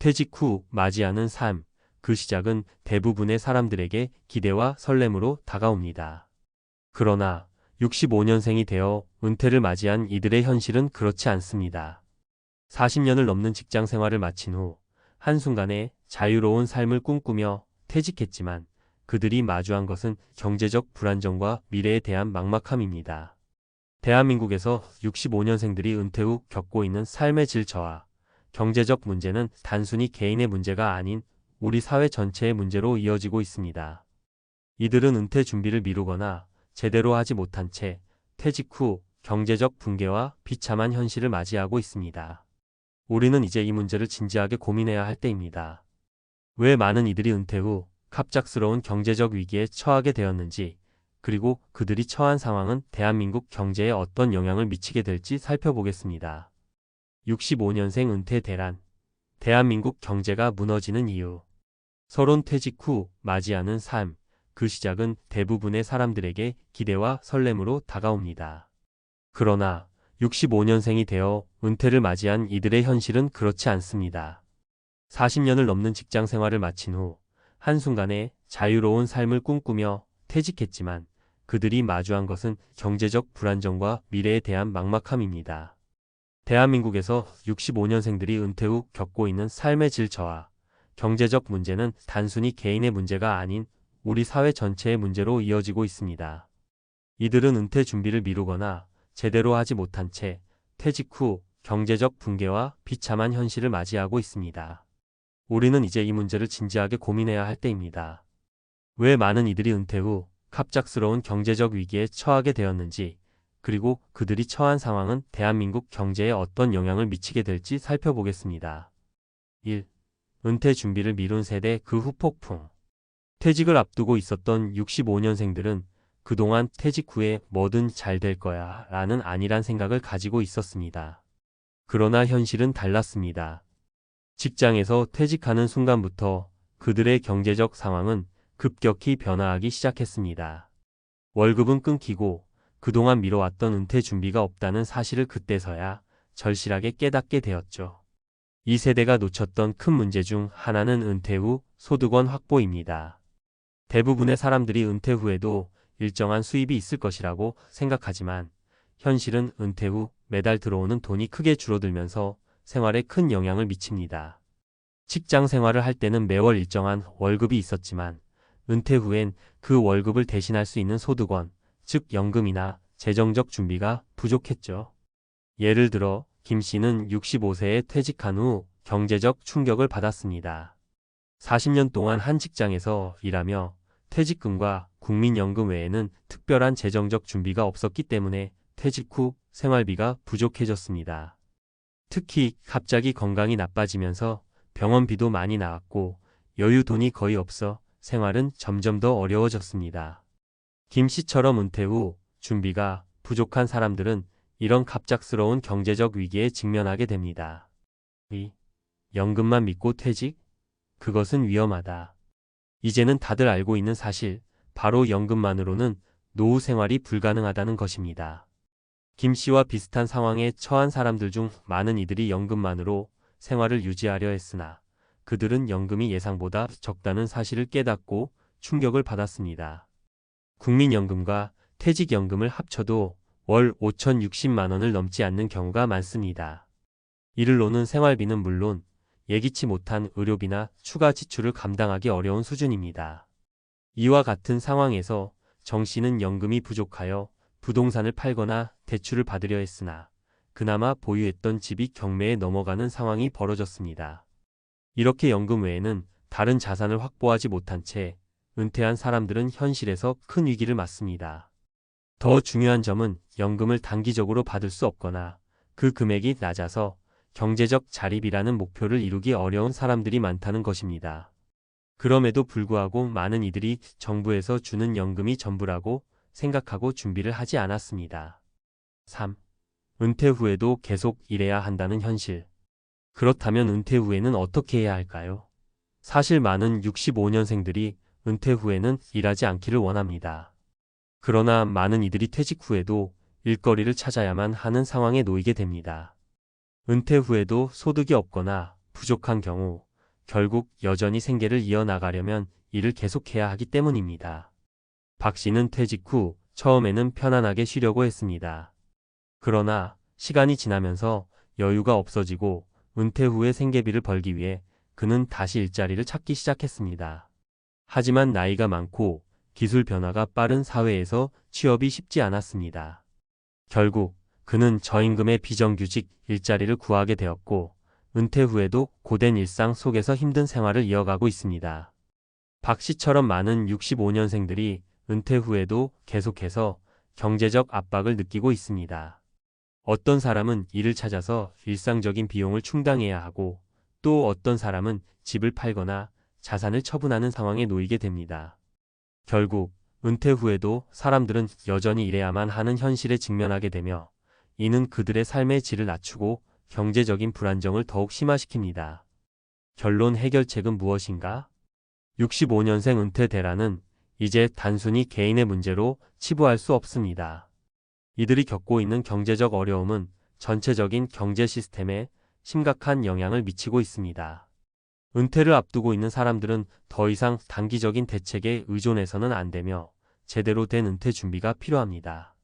퇴직 후 맞이하는 삶, 그 시작은 대부분의 사람들에게 기대와 설렘으로 다가옵니다. 그러나 65년생이 되어 은퇴를 맞이한 이들의 현실은 그렇지 않습니다. 40년을 넘는 직장 생활을 마친 후 한순간에 자유로운 삶을 꿈꾸며 퇴직했지만 그들이 마주한 것은 경제적 불안정과 미래에 대한 막막함입니다. 대한민국에서 65년생들이 은퇴 후 겪고 있는 삶의 질 저하, 경제적 문제는 단순히 개인의 문제가 아닌 우리 사회 전체의 문제로 이어지고 있습니다. 이들은 은퇴 준비를 미루거나 제대로 하지 못한 채 퇴직 후 경제적 붕괴와 비참한 현실을 맞이하고 있습니다. 우리는 이제 이 문제를 진지하게 고민해야 할 때입니다. 왜 많은 이들이 은퇴 후 갑작스러운 경제적 위기에 처하게 되었는지, 그리고 그들이 처한 상황은 대한민국 경제에 어떤 영향을 미치게 될지 살펴보겠습니다. 65년생 은퇴 대란. 대한민국 경제가 무너지는 이유. 서론 퇴직 후 맞이하는 삶, 그 시작은 대부분의 사람들에게 기대와 설렘으로 다가옵니다. 그러나 65년생이 되어 은퇴를 맞이한 이들의 현실은 그렇지 않습니다. 40년을 넘는 직장 생활을 마친 후 한순간에 자유로운 삶을 꿈꾸며 퇴직했지만 그들이 마주한 것은 경제적 불안정과 미래에 대한 막막함입니다. 대한민국에서 65년생들이 은퇴 후 겪고 있는 삶의 질 저하, 경제적 문제는 단순히 개인의 문제가 아닌 우리 사회 전체의 문제로 이어지고 있습니다. 이들은 은퇴 준비를 미루거나 제대로 하지 못한 채 퇴직 후 경제적 붕괴와 비참한 현실을 맞이하고 있습니다. 우리는 이제 이 문제를 진지하게 고민해야 할 때입니다. 왜 많은 이들이 은퇴 후 갑작스러운 경제적 위기에 처하게 되었는지, 그리고 그들이 처한 상황은 대한민국 경제에 어떤 영향을 미치게 될지 살펴보겠습니다. 1. 은퇴 준비를 미룬 세대 그 후 폭풍. 퇴직을 앞두고 있었던 65년생들은 그동안 퇴직 후에 뭐든 잘 될 거야 라는 안일한 생각을 가지고 있었습니다. 그러나 현실은 달랐습니다. 직장에서 퇴직하는 순간부터 그들의 경제적 상황은 급격히 변화하기 시작했습니다. 월급은 끊기고 그동안 미뤄왔던 은퇴 준비가 없다는 사실을 그때서야 절실하게 깨닫게 되었죠. 이 세대가 놓쳤던 큰 문제 중 하나는 은퇴 후 소득원 확보입니다. 대부분의 사람들이 은퇴 후에도 일정한 수입이 있을 것이라고 생각하지만 현실은 은퇴 후 매달 들어오는 돈이 크게 줄어들면서 생활에 큰 영향을 미칩니다. 직장 생활을 할 때는 매월 일정한 월급이 있었지만 은퇴 후엔 그 월급을 대신할 수 있는 소득원, 즉 연금이나 재정적 준비가 부족했죠. 예를 들어 김 씨는 65세에 퇴직한 후 경제적 충격을 받았습니다. 40년 동안 한 직장에서 일하며 퇴직금과 국민연금 외에는 특별한 재정적 준비가 없었기 때문에 퇴직 후 생활비가 부족해졌습니다. 특히 갑자기 건강이 나빠지면서 병원비도 많이 나왔고 여유 돈이 거의 없어 생활은 점점 더 어려워졌습니다. 김 씨처럼 은퇴 후 준비가 부족한 사람들은 이런 갑작스러운 경제적 위기에 직면하게 됩니다. 2. 연금만 믿고 퇴직? 그것은 위험하다. 이제는 다들 알고 있는 사실, 바로 연금만으로는 노후 생활이 불가능하다는 것입니다. 김 씨와 비슷한 상황에 처한 사람들 중 많은 이들이 연금만으로 생활을 유지하려 했으나 그들은 연금이 예상보다 적다는 사실을 깨닫고 충격을 받았습니다. 국민연금과 퇴직연금을 합쳐도 월 5,060만 원을 넘지 않는 경우가 많습니다. 이를 놓는 생활비는 물론 예기치 못한 의료비나 추가 지출을 감당하기 어려운 수준입니다. 이와 같은 상황에서 정 씨는 연금이 부족하여 부동산을 팔거나 대출을 받으려 했으나 그나마 보유했던 집이 경매에 넘어가는 상황이 벌어졌습니다. 이렇게 연금 외에는 다른 자산을 확보하지 못한 채 은퇴한 사람들은 현실에서 큰 위기를 맞습니다. 더 중요한 점은 연금을 단기적으로 받을 수 없거나 그 금액이 낮아서 경제적 자립이라는 목표를 이루기 어려운 사람들이 많다는 것입니다. 그럼에도 불구하고 많은 이들이 정부에서 주는 연금이 전부라고 생각하고 준비를 하지 않았습니다. 3. 은퇴 후에도 계속 일해야 한다는 현실. 그렇다면 은퇴 후에는 어떻게 해야 할까요? 사실 많은 65년생들이 은퇴 후에는 일하지 않기를 원합니다. 그러나 많은 이들이 퇴직 후에도 일거리를 찾아야만 하는 상황에 놓이게 됩니다. 은퇴 후에도 소득이 없거나 부족한 경우 결국 여전히 생계를 이어나가려면 일을 계속해야 하기 때문입니다. 박 씨는 퇴직 후 처음에는 편안하게 쉬려고 했습니다. 그러나 시간이 지나면서 여유가 없어지고 은퇴 후에 생계비를 벌기 위해 그는 다시 일자리를 찾기 시작했습니다. 하지만 나이가 많고 기술 변화가 빠른 사회에서 취업이 쉽지 않았습니다. 결국 그는 저임금의 비정규직 일자리를 구하게 되었고 은퇴 후에도 고된 일상 속에서 힘든 생활을 이어가고 있습니다. 박 씨처럼 많은 65년생들이 은퇴 후에도 계속해서 경제적 압박을 느끼고 있습니다. 어떤 사람은 일을 찾아서 일상적인 비용을 충당해야 하고 또 어떤 사람은 집을 팔거나 자산을 처분하는 상황에 놓이게 됩니다. 결국 은퇴 후에도 사람들은 여전히 일해야만 하는 현실에 직면하게 되며 이는 그들의 삶의 질을 낮추고 경제적인 불안정을 더욱 심화시킵니다. 결론 해결책은 무엇인가? 65년생 은퇴 대란은 이제 단순히 개인의 문제로 치부할 수 없습니다. 이들이 겪고 있는 경제적 어려움은 전체적인 경제 시스템에 심각한 영향을 미치고 있습니다. 은퇴를 앞두고 있는 사람들은 더 이상 단기적인 대책에 의존해서는 안 되며 제대로 된 은퇴 준비가 필요합니다.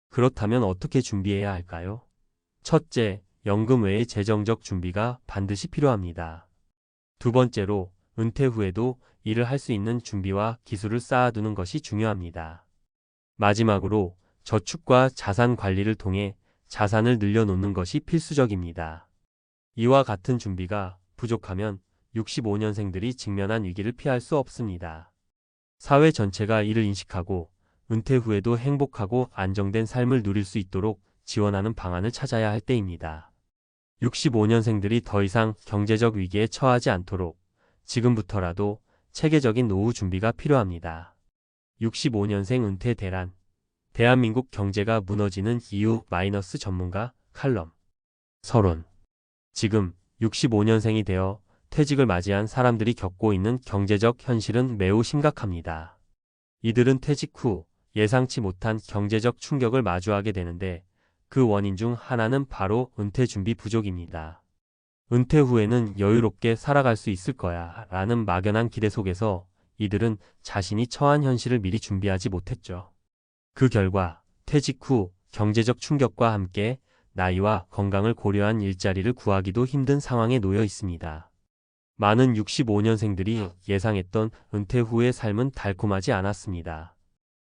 그렇다면 어떻게 준비해야 할까요? 첫째, 연금 외의 재정적 준비가 반드시 필요합니다. 두 번째로, 은퇴 후에도 일을 할 수 있는 준비와 기술을 쌓아두는 것이 중요합니다. 마지막으로, 저축과 자산 관리를 통해 자산을 늘려놓는 것이 필수적입니다. 이와 같은 준비가 부족하면 65년생들이 직면한 위기를 피할 수 없습니다. 사회 전체가 이를 인식하고 은퇴 후에도 행복하고 안정된 삶을 누릴 수 있도록 지원하는 방안을 찾아야 할 때입니다. 65년생들이 더 이상 경제적 위기에 처하지 않도록 지금부터라도 체계적인 노후 준비가 필요합니다. 65년생 은퇴 대란. 대한민국 경제가 무너지는 이유 마이너스 전문가 칼럼. 서론. 지금 65년생이 되어 퇴직을 맞이한 사람들이 겪고 있는 경제적 현실은 매우 심각합니다. 이들은 퇴직 후 예상치 못한 경제적 충격을 마주하게 되는데 그 원인 중 하나는 바로 은퇴 준비 부족입니다. 은퇴 후에는 여유롭게 살아갈 수 있을 거야 라는 막연한 기대 속에서 이들은 자신이 처한 현실을 미리 준비하지 못했죠. 그 결과 퇴직 후 경제적 충격과 함께 나이와 건강을 고려한 일자리를 구하기도 힘든 상황에 놓여 있습니다. 많은 65년생들이 예상했던 은퇴 후의 삶은 달콤하지 않았습니다.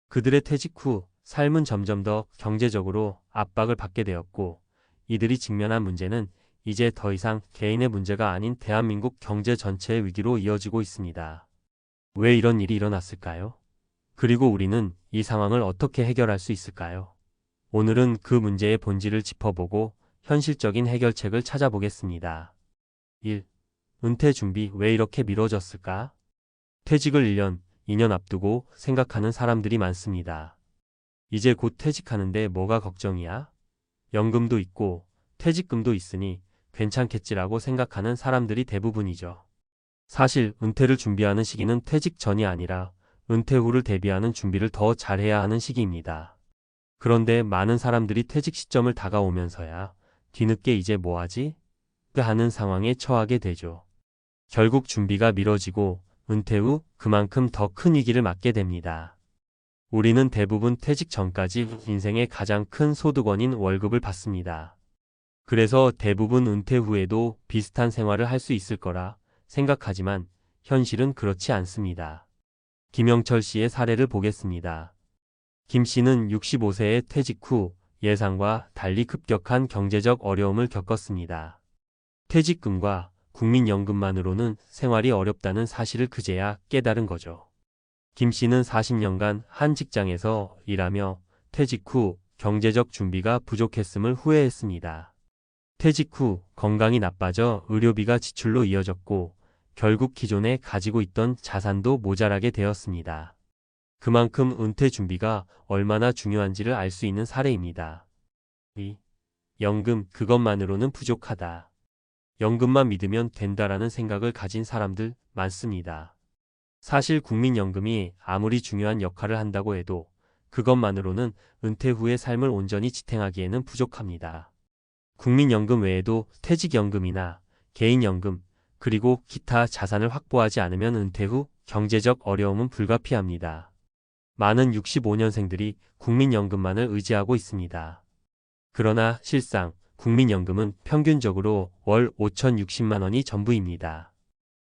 그들의 퇴직 후 삶은 점점 더 경제적으로 압박을 받게 되었고 이들이 직면한 문제는 이제 더 이상 개인의 문제가 아닌 대한민국 경제 전체의 위기로 이어지고 있습니다. 왜 이런 일이 일어났을까요? 그리고 우리는 이 상황을 어떻게 해결할 수 있을까요? 오늘은 그 문제의 본질을 짚어보고 현실적인 해결책을 찾아보겠습니다. 1. 은퇴 준비 왜 이렇게 미뤄졌을까? 퇴직을 1년, 2년 앞두고 생각하는 사람들이 많습니다. 이제 곧 퇴직하는데 뭐가 걱정이야? 연금도 있고 퇴직금도 있으니 괜찮겠지라고 생각하는 사람들이 대부분이죠. 사실 은퇴를 준비하는 시기는 퇴직 전이 아니라 은퇴 후를 대비하는 준비를 더 잘해야 하는 시기입니다. 그런데 많은 사람들이 퇴직 시점을 다가오면서야 뒤늦게 이제 뭐하지? 하는 상황에 처하게 되죠. 결국 준비가 미뤄지고 은퇴 후 그만큼 더 큰 위기를 맞게 됩니다. 우리는 대부분 퇴직 전까지 인생의 가장 큰 소득원인 월급을 받습니다. 그래서 대부분 은퇴 후에도 비슷한 생활을 할 수 있을 거라 생각하지만 현실은 그렇지 않습니다. 김영철 씨의 사례를 보겠습니다. 김 씨는 65세에 퇴직 후 예상과 달리 급격한 경제적 어려움을 겪었습니다. 퇴직금과 국민연금만으로는 생활이 어렵다는 사실을 그제야 깨달은 거죠. 김 씨는 40년간 한 직장에서 일하며 퇴직 후 경제적 준비가 부족했음을 후회했습니다. 퇴직 후 건강이 나빠져 의료비가 지출로 이어졌고 결국 기존에 가지고 있던 자산도 모자라게 되었습니다. 그만큼 은퇴 준비가 얼마나 중요한지를 알 수 있는 사례입니다. 2. 연금 그것만으로는 부족하다. 연금만 믿으면 된다라는 생각을 가진 사람들 많습니다. 사실 국민연금이 아무리 중요한 역할을 한다고 해도 그것만으로는 은퇴 후의 삶을 온전히 지탱하기에는 부족합니다. 국민연금 외에도 퇴직연금이나 개인연금, 그리고 기타 자산을 확보하지 않으면 은퇴 후 경제적 어려움은 불가피합니다. 많은 65년생들이 국민연금만을 의지하고 있습니다. 그러나 실상 국민연금은 평균적으로 월 5,060만 원이 전부입니다.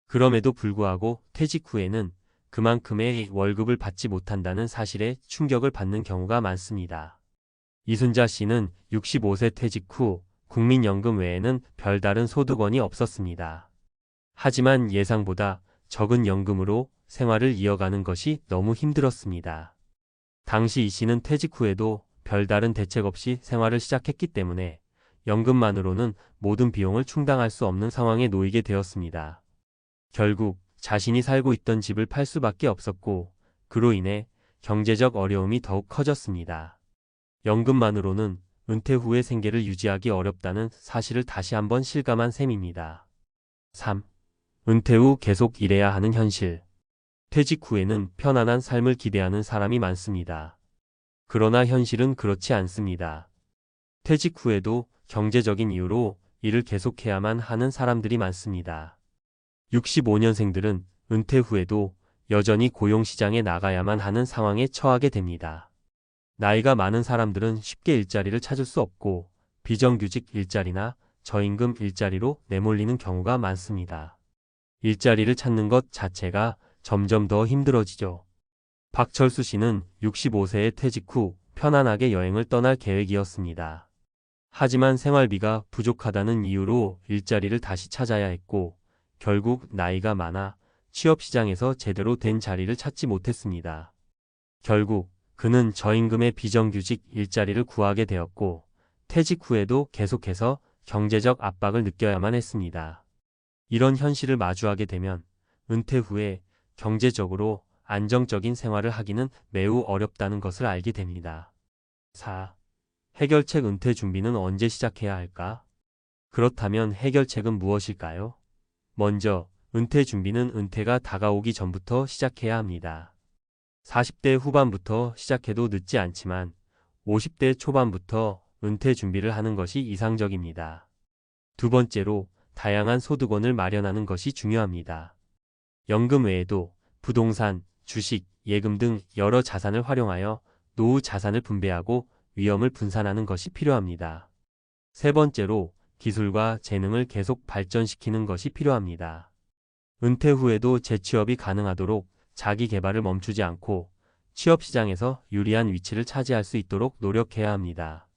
그럼에도 불구하고 퇴직 후에는 그만큼의 월급을 받지 못한다는 사실에 충격을 받는 경우가 많습니다. 이순자 씨는 65세 퇴직 후 국민연금 외에는 별다른 소득원이 없었습니다. 하지만 예상보다 적은 연금으로 생활을 이어가는 것이 너무 힘들었습니다. 당시 이 씨는 퇴직 후에도 별다른 대책 없이 생활을 시작했기 때문에 연금만으로는 모든 비용을 충당할 수 없는 상황에 놓이게 되었습니다. 결국 자신이 살고 있던 집을 팔 수밖에 없었고 그로 인해 경제적 어려움이 더욱 커졌습니다. 연금만으로는 은퇴 후의 생계를 유지하기 어렵다는 사실을 다시 한번 실감한 셈입니다. 3. 은퇴 후 계속 일해야 하는 현실. 퇴직 후에는 편안한 삶을 기대하는 사람이 많습니다. 그러나 현실은 그렇지 않습니다. 퇴직 후에도 경제적인 이유로 일을 계속해야만 하는 사람들이 많습니다. 65년생들은 은퇴 후에도 여전히 고용시장에 나가야만 하는 상황에 처하게 됩니다. 나이가 많은 사람들은 쉽게 일자리를 찾을 수 없고 비정규직 일자리나 저임금 일자리로 내몰리는 경우가 많습니다. 일자리를 찾는 것 자체가 점점 더 힘들어지죠. 박철수 씨는 65세에 퇴직 후 편안하게 여행을 떠날 계획이었습니다. 하지만 생활비가 부족하다는 이유로 일자리를 다시 찾아야 했고 결국 나이가 많아 취업시장에서 제대로 된 자리를 찾지 못했습니다. 결국 그는 저임금의 비정규직 일자리를 구하게 되었고 퇴직 후에도 계속해서 경제적 압박을 느껴야만 했습니다. 이런 현실을 마주하게 되면 은퇴 후에 경제적으로 안정적인 생활을 하기는 매우 어렵다는 것을 알게 됩니다. 4. 해결책 은퇴 준비는 언제 시작해야 할까? 그렇다면 해결책은 무엇일까요? 먼저 은퇴 준비는 은퇴가 다가오기 전부터 시작해야 합니다. 40대 후반부터 시작해도 늦지 않지만 50대 초반부터 은퇴 준비를 하는 것이 이상적입니다. 두 번째로 다양한 소득원을 마련하는 것이 중요합니다. 연금 외에도 부동산, 주식, 예금 등 여러 자산을 활용하여 노후 자산을 분배하고 위험을 분산하는 것이 필요합니다. 세 번째로 기술과 재능을 계속 발전시키는 것이 필요합니다. 은퇴 후에도 재취업이 가능하도록 자기 개발을 멈추지 않고 취업시장에서 유리한 위치를 차지할 수 있도록 노력해야 합니다.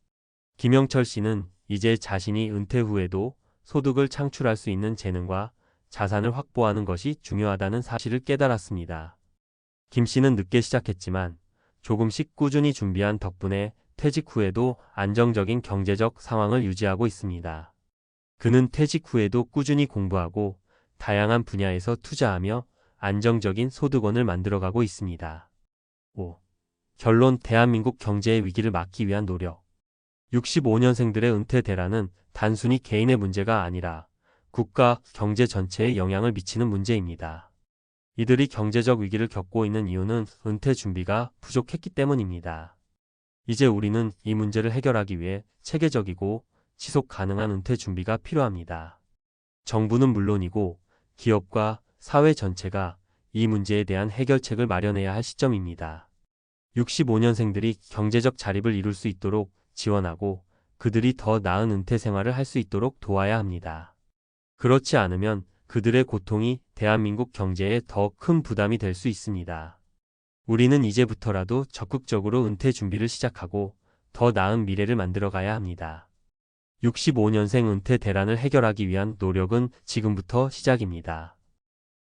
김영철 씨는 이제 자신이 은퇴 후에도 소득을 창출할 수 있는 재능과 자산을 확보하는 것이 중요하다는 사실을 깨달았습니다. 김 씨는 늦게 시작했지만 조금씩 꾸준히 준비한 덕분에 퇴직 후에도 안정적인 경제적 상황을 유지하고 있습니다. 그는 퇴직 후에도 꾸준히 공부하고 다양한 분야에서 투자하며 안정적인 소득원을 만들어가고 있습니다. 5. 결론 대한민국 경제의 위기를 막기 위한 노력. 65년생들의 은퇴 대란은 단순히 개인의 문제가 아니라 국가, 경제 전체에 영향을 미치는 문제입니다. 이들이 경제적 위기를 겪고 있는 이유는 은퇴 준비가 부족했기 때문입니다. 이제 우리는 이 문제를 해결하기 위해 체계적이고 지속 가능한 은퇴 준비가 필요합니다. 정부는 물론이고 기업과 사회 전체가 이 문제에 대한 해결책을 마련해야 할 시점입니다. 65년생들이 경제적 자립을 이룰 수 있도록 지원하고 그들이 더 나은 은퇴 생활을 할 수 있도록 도와야 합니다. 그렇지 않으면 그들의 고통이 대한민국 경제에 더 큰 부담이 될 수 있습니다. 우리는 이제부터라도 적극적으로 은퇴 준비를 시작하고 더 나은 미래를 만들어가야 합니다. 65년생 은퇴 대란을 해결하기 위한 노력은 지금부터 시작입니다.